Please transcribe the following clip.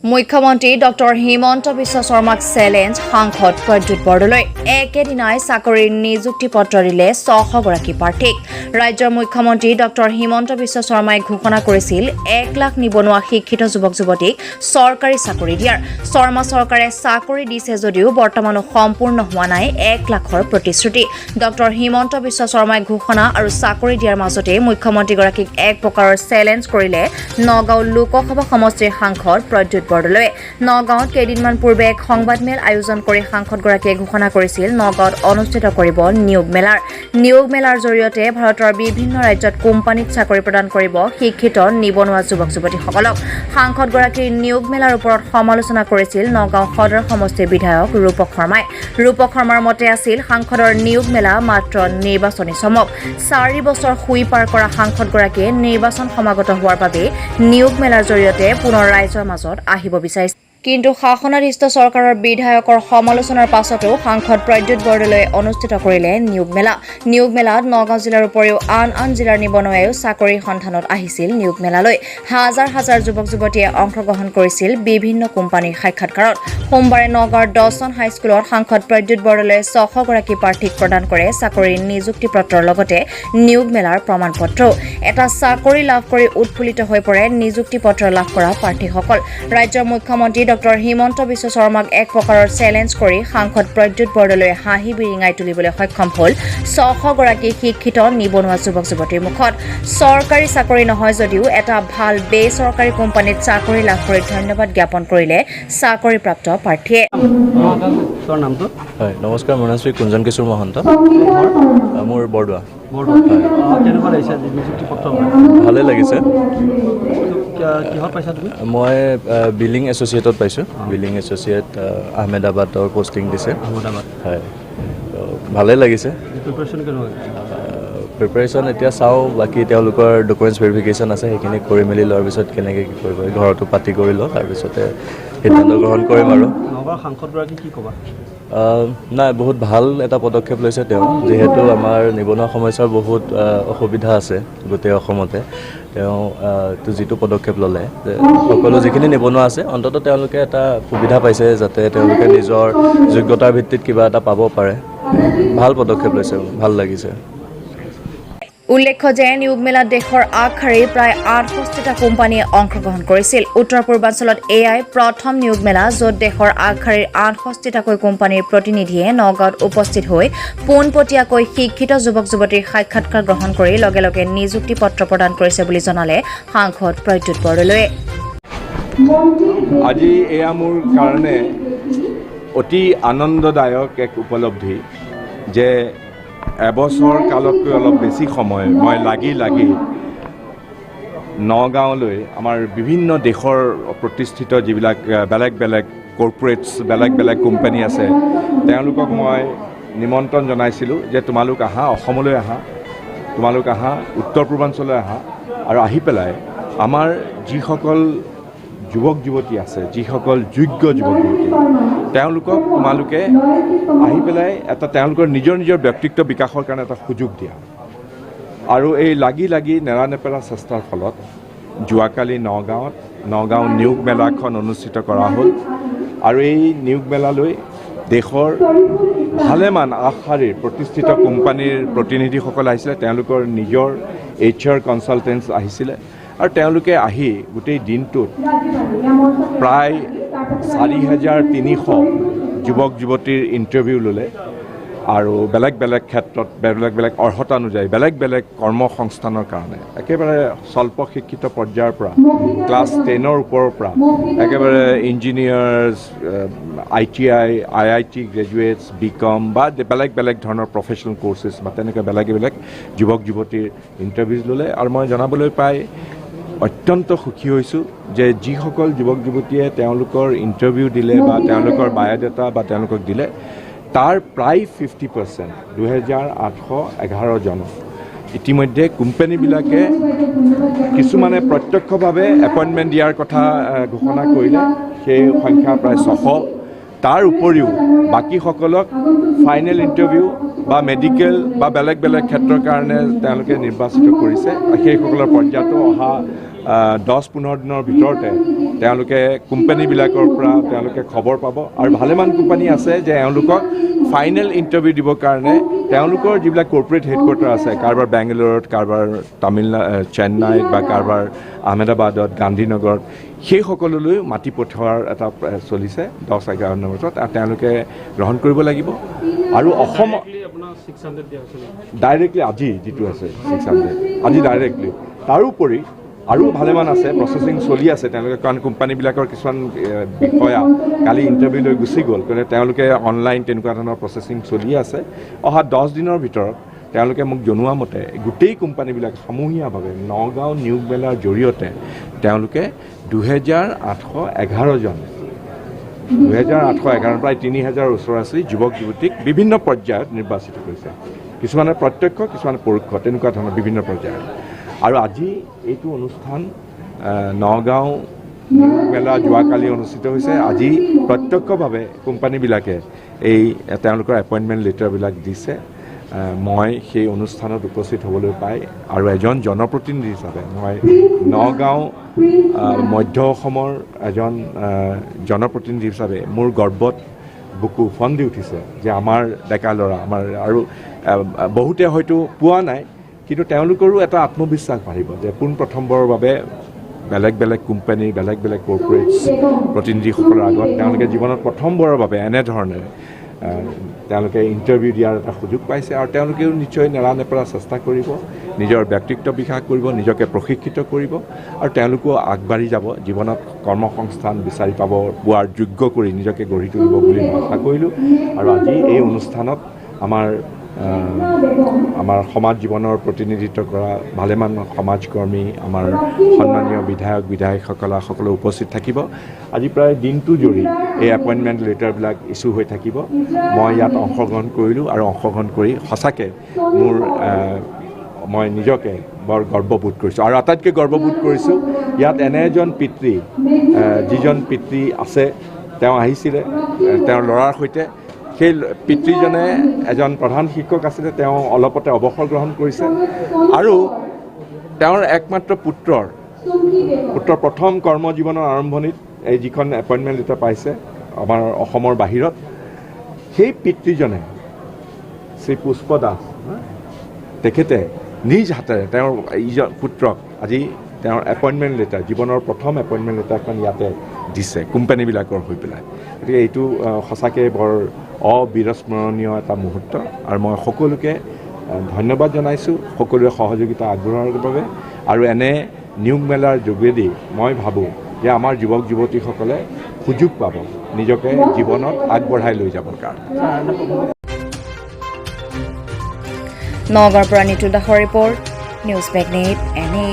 মুখ্যমন্ত্ৰী ডক্টৰ হিমন্ত বিশ্ব শৰ্মাক চেলেঞ্জ সাংসদ প্ৰদ্যুৎ বৰদলৈ একেদিনাই চাকৰিৰ নিযুক্তি পত্ৰ দিলে 600 গৰাকী প্ৰাৰ্থীক ৰাজ্যৰ মুখ্যমন্ত্ৰী ডক্টৰ হিমন্ত বিশ্ব শৰ্মাই ঘোষণা কৰিছিল 1 লাখ নিবনুৱা শিক্ষিত যুৱক যুৱতীক চৰকাৰী চাকৰি দিয়াৰ শৰ্মা চৰকাৰে চাকৰি দিছে যদিও বৰ্তমানো সম্পূৰ্ণ হোৱা নাই 1 লাখৰ প্ৰতিশ্ৰুতি ডক্টৰ হিমন্ত বিশ্ব শৰ্মাই ঘোষণা আৰু চাকৰি দিয়াৰ মাজতে মুখ্যমন্ত্ৰীগৰাকীক এক প্ৰকাৰৰ চেলেঞ্জ কৰিলে নগাঁও লোকসভা সমষ্টিৰ সাংসদ প্ৰদ্যুৎ বৰদলৈ নগাঁৱত কেইদিনমান পূৰ্বে এক সংবাদমেল আয়োজন কৰি সাংসদগৰাকীয়ে ঘোষণা কৰিছিল নগাঁৱত অনুষ্ঠিত কৰিব নিয়োগ মেলাৰ জৰিয়তে ভাৰতৰ বিভিন্ন ৰাজ্যত কোম্পানীত চাকৰি প্ৰদান কৰিব শিক্ষিত নিবনুৱা যুৱক যুৱতীসকলক সাংসদগৰাকীৰ নিয়োগ মেলাৰ ওপৰত সমালোচনা কৰিছিল নগাঁও সদৰ সমষ্টিৰ বিধায়ক ৰূপক শৰ্মাৰ মতে আছিল সাংসদৰ নিয়োগ মেলা মাত্ৰ নিৰ্বাচনী চমক 4 বছৰ শুই পাৰ কৰা সাংসদগৰাকীয়ে নিৰ্বাচন সমাগত হোৱাৰ বাবে নিয়োগ মেলাৰ জৰিয়তে পুনৰ ৰাইজৰ মাজত আহিব বিচাৰিছে কিন্তু শাসনাধীষ্ঠ চৰকাৰৰ বিধায়কৰ সমালোচনাৰ পাছতো সাংসদ প্ৰদ্যুৎ বৰদলৈ অনুষ্ঠিত কৰিলে নিয়োগ মেলাত নগাঁও জিলাৰ উপৰিও আন জিলাৰ নিবনুৱাইও চাকৰিৰ সন্ধানত আহিছিল নিয়োগ মেলালৈ হাজাৰ যুৱক যুৱতীয়ে অংশগ্ৰহণ কৰিছিল বিভিন্ন কোম্পানীৰ সাক্ষাৎকাৰত সোমবাৰে নগাঁৱৰ 10খন হাইস্কুলত সাংসদ প্ৰদ্যুৎ বৰদলৈ 600 গৰাকী প্ৰাৰ্থীক প্ৰদান কৰে চাকৰিৰ নিযুক্তি পত্ৰৰ লগতে নিয়োগ মেলাৰ প্ৰমাণ পত্ৰ এটা চাকৰি লাভ কৰি উৎফুল্লিত হৈ পৰে নিযুক্তি পত্ৰ লাভ কৰা প্ৰাৰ্থীসকল ৰাজ্যৰ মুখ্যমন্ত্ৰী ডক্টৰ হিমন্ত বিশ্ব শৰ্মাক এক প্ৰকাৰৰ চেলেঞ্জ কৰি সাংসদ প্ৰদ্যুৎ বৰদলৈ হাঁহি বিৰিঙাই তুলিবলৈ সক্ষম হ'ল 600 গৰাকী শিক্ষিত নিবনুৱা যুৱক যুৱতীৰ মুখত চৰকাৰী চাকৰি নহয় যদিও এটা ভাল বেচৰকাৰী কোম্পানীত চাকৰি লাভ কৰি ধন্যবাদ জ্ঞাপন কৰিলে চাকৰিপ্ৰাপ্ত প্ৰাৰ্থীয়ে নমস্কাৰ মোৰ নাম শ্ৰী কুঞ্জন কিশোৰ মহন্ত মোৰ বৰদোৱা ভালে লাগিছে মই বিলিং এছ'চিয়েটত পাইছোঁ বিলিং এছ'চিয়েট আহমেদাবাদৰ পষ্টিং দিছে হয় ভালেই লাগিছে প্ৰিপাৰেশ্যন এতিয়া চাওঁ বাকী তেওঁলোকৰ ডকুমেণ্টছ ভেৰিফিকেশ্যন আছে সেইখিনি কৰি মেলি লোৱাৰ পিছত কেনেকৈ কি কৰিব ঘৰতো পাতি কৰি লওঁ তাৰপিছতে সিদ্ধান্ত গ্ৰহণ কৰিম আৰু সাংসদগৰাকী কি ক'বা নাই বহুত ভাল এটা পদক্ষেপ লৈছে তেওঁ যিহেতু আমাৰ নিবনুৱা সমস্যাৰ বহুত অসুবিধা আছে গোটেই অসমতে তেওঁ যিটো পদক্ষেপ ল'লে যে সকলো যিখিনি নিবনুৱা আছে অন্ততঃ তেওঁলোকে এটা সুবিধা পাইছে যাতে তেওঁলোকে নিজৰ যোগ্যতাৰ ভিত্তিত কিবা এটা পাব পাৰে ভাল পদক্ষেপ লৈছে ভাল লাগিছে উল্লেখ্য যে নিয়োগ মেলাত দেশৰ আগশাৰীৰ প্ৰায় 68টা কোম্পানীয়ে অংশগ্ৰহণ কৰিছিল উত্তৰ পূৰ্বাঞ্চলত এয়াই প্ৰথম নিয়োগ মেলা য'ত দেশৰ আগশাৰীৰ 68টাকৈ কোম্পানীৰ প্ৰতিনিধিয়ে নগাঁৱত উপস্থিত হৈ পোনপটীয়াকৈ শিক্ষিত যুৱক যুৱতীৰ সাক্ষাৎকাৰ গ্ৰহণ কৰি লগে লগে নিযুক্তি পত্ৰ প্ৰদান কৰিছে বুলি জনালে সাংসদ প্ৰদ্যুৎ বৰদলৈয়ে আজি এয়া মোৰ কাৰণে অতি আনন্দদায়ক এক উপলব্ধি যে এবছৰ কালতকৈ অলপ বেছি সময় মই লাগি নগাঁৱলৈ আমাৰ বিভিন্ন দেশৰ প্ৰতিষ্ঠিত যিবিলাক বেলেগ কৰ্পৰেটছ বেলেগ কোম্পানী আছে তেওঁলোকক মই নিমন্ত্ৰণ জনাইছিলোঁ যে তোমালোক আহা অসমলৈ আহা তোমালোক আহা উত্তৰ পূৰ্বাঞ্চললৈ আহা আৰু আহি পেলাই আমাৰ যিসকল যুৱক যুৱতী আছে যিসকল যোগ্য যুৱক যুৱতী তেওঁলোকক তোমালোকে আহি পেলাই এটা তেওঁলোকৰ নিজৰ ব্যক্তিত্ব বিকাশৰ কাৰণে এটা সুযোগ দিয়া আৰু এই লাগি নেৰানেপেৰা চেষ্টাৰ ফলত যোৱাকালি নগাঁও নিয়োগ মেলাখন অনুষ্ঠিত কৰা হ'ল আৰু এই নিয়োগ মেলালৈ দেশৰ ভালেমান আগশাৰীৰ প্ৰতিষ্ঠিত কোম্পানীৰ প্ৰতিনিধিসকল আহিছিলে তেওঁলোকৰ নিজৰ HR কনচালটেণ্টছ আহিছিলে আৰু তেওঁলোকে আহি গোটেই দিনটোত প্ৰায় 4,300 যুৱক যুৱতীৰ ইণ্টাৰভিউ ল'লে আৰু বেলেগ ক্ষেত্ৰত বেলেগ অৰ্হতা অনুযায়ী বেলেগ কৰ্মসংস্থানৰ কাৰণে একেবাৰে স্বল্প শিক্ষিত পৰ্যায়ৰ পৰা ক্লাছ 10ৰ ওপৰৰ পৰা একেবাৰে ইঞ্জিনিয়াৰ্ছ ITI IIT গ্ৰেজুৱেটছ BCom বা বেলেগ ধৰণৰ প্ৰফেচনেল কৰ্চেছ বা তেনেকৈ বেলেগ যুৱক যুৱতীৰ ইণ্টাৰভিউজ ল'লে আৰু মই জনাবলৈ পাই অত্যন্ত সুখী হৈছোঁ যে যিসকল যুৱক যুৱতীয়ে তেওঁলোকৰ ইণ্টাৰভিউ দিলে বা তেওঁলোকৰ বায়'ডাটা বা তেওঁলোকক দিলে তাৰ প্ৰায় 50% 2,811 জন ইতিমধ্যে কোম্পানীবিলাকে কিছুমানে প্ৰত্যক্ষভাৱে এপইণ্টমেণ্ট দিয়াৰ কথা ঘোষণা কৰিলে সেই সংখ্যা প্ৰায় 600 তাৰ উপৰিও বাকীসকলক ফাইনেল ইণ্টাৰভিউ বা মেডিকেল বা বেলেগ ক্ষেত্ৰৰ কাৰণে তেওঁলোকে নিৰ্বাচিত কৰিছে সেইসকলৰ পৰ্যায়তো অহা 10-15 দিনৰ ভিতৰতে তেওঁলোকে কোম্পানীবিলাকৰ পৰা তেওঁলোকে খবৰ পাব আৰু ভালেমান কোম্পানী আছে যে এওঁলোকক ফাইনেল ইণ্টাৰভিউ দিবৰ কাৰণে তেওঁলোকৰ যিবিলাক কৰ্পৰেট হেডকোৱাৰ্টাৰ আছে কাৰোবাৰ বেংগালুৰুত কাৰোবাৰ চেন্নাইত বা কাৰোবাৰ আহমেদাবাদত গান্ধীনগৰত সেই সকললৈ মাতি পঠোৱাৰ এটা চলিছে 10-11 নম্বৰত আৰু তেওঁলোকে গ্ৰহণ কৰিব লাগিব আৰু অসম ডাইৰেক্টলি আজি যিটো আছে 600 আজি ডাইৰেক্টলি তাৰোপৰি আৰু ভালেমান আছে প্ৰচেছিং চলি আছে তেওঁলোকে কাৰণ কোম্পানীবিলাকৰ কিছুমান বিষয়া কালি ইণ্টাৰভিউ লৈ গুচি গ'ল কাৰণ তেওঁলোকে অনলাইন তেনেকুৱা ধৰণৰ প্ৰচেছিং চলি আছে অহা 10 দিনৰ ভিতৰত তেওঁলোকে মোক জনোৱা মতে গোটেই কোম্পানীবিলাক সমূহীয়াভাৱে নগাঁও নিয়োগ মেলাৰ জৰিয়তে তেওঁলোকে 2811 জন 2811 প্ৰায় 3000 ওচৰা-ওচৰি যুৱক যুৱতীক বিভিন্ন পৰ্যায়ত নিৰ্বাচিত কৰিছে কিছুমানে প্ৰত্যক্ষ কিছুমানে পৰোক্ষ তেনেকুৱা ধৰণৰ বিভিন্ন পৰ্যায়ত আৰু আজি এইটো অনুষ্ঠান নগাঁও নিয়োগ মেলা যোৱাকালি অনুষ্ঠিত হৈছে আজি প্ৰত্যক্ষভাৱে কোম্পানীবিলাকে এই তেওঁলোকৰ এপইণ্টমেণ্ট লেটাৰবিলাক দিছে মই সেই অনুষ্ঠানত উপস্থিত হ'বলৈ পাই আৰু এজন জনপ্ৰতিনিধি হিচাপে মই নগাঁও মধ্য অসমৰ এজন জনপ্ৰতিনিধি হিচাপে মোৰ গৰ্বত বুকু ফন্দি উঠিছে যে আমাৰ ডেকা ল'ৰা আমাৰ আৰু বহুতে হয়তো পোৱা নাই কিন্তু তেওঁলোকৰো এটা আত্মবিশ্বাস বাঢ়িব যে পোনপ্ৰথমবাৰৰ বাবে বেলেগ বেলেগ কোম্পানী বেলেগ বেলেগ কৰ্পৰেটছ প্ৰতিনিধিসকলৰ আগত তেওঁলোকে জীৱনত প্ৰথমবাৰৰ বাবে এনেধৰণে তেওঁলোকে ইণ্টাৰভিউ দিয়াৰ এটা সুযোগ পাইছে আৰু তেওঁলোকেও নিশ্চয় নেৰানেপেৰা চেষ্টা কৰিব নিজৰ ব্যক্তিত্ব বিকাশ কৰিব নিজকে প্ৰশিক্ষিত কৰিব আৰু তেওঁলোকেও আগবাঢ়ি যাব জীৱনত কৰ্মসংস্থান বিচাৰি পোৱাৰ যোগ্য কৰি নিজকে গঢ়ি তুলিব বুলি মই আশা কৰিলোঁ আৰু আজি এই অনুষ্ঠানত আমাৰ সমাজ জীৱনৰ প্ৰতিনিধিত্ব কৰা ভালেমান সমাজকৰ্মী আমাৰ সন্মানীয় বিধায়ক বিধায়কসকল সকলো উপস্থিত থাকিব আজি প্ৰায় দিনটো জুৰি এই এপইণ্টমেণ্ট লেটাৰবিলাক ইছ্যু হৈ থাকিব মই ইয়াত অংশগ্ৰহণ কৰিলোঁ আৰু অংশগ্ৰহণ কৰি সঁচাকৈ মই নিজকে বৰ গৰ্ববোধ কৰিছোঁ আৰু আটাইতকৈ গৰ্ববোধ কৰিছোঁ ইয়াত এনে এজন পিতৃ যিজন পিতৃ আছে তেওঁ আহিছিলে তেওঁৰ ল'ৰাৰ সৈতে সেই পিতৃজনে এজন প্ৰধান শিক্ষক আছিলে তেওঁ অলপতে অৱসৰ গ্ৰহণ কৰিছে আৰু তেওঁৰ একমাত্ৰ পুত্ৰৰ প্ৰথম কৰ্মজীৱনৰ আৰম্ভণিত এই যিখন এপইণ্টমেণ্ট লেটাৰ পাইছে আমাৰ অসমৰ বাহিৰত সেই পিতৃজনে শ্ৰী পুষ্প দাস তেখেতে নিজ হাতেৰে তেওঁৰ ইজন পুত্ৰক আজি তেওঁৰ এপইণ্টমেণ্ট লেটাৰ জীৱনৰ প্ৰথম এপইণ্টমেণ্ট লেটাৰখন ইয়াতে দিছে কোম্পানীবিলাকৰ হৈ পেলাই গতিকে এইটো সঁচাকৈ বৰ অবিৰস্মৰণীয় এটা মুহূৰ্ত আৰু মই সকলোকে ধন্যবাদ জনাইছোঁ সকলোৰে সহযোগিতা আগবঢ়োৱাৰ বাবে আৰু এনে নিয়োগ মেলাৰ যোগেদি মই ভাবোঁ যে আমাৰ যুৱক যুৱতীসকলে সুযোগ পাব নিজকে জীৱনত আগবঢ়াই লৈ যাবৰ কাৰণে নগাঁৱৰ পৰা নিতুল দাসৰ ৰিপৰ্ট নিউজ মেগনেট NA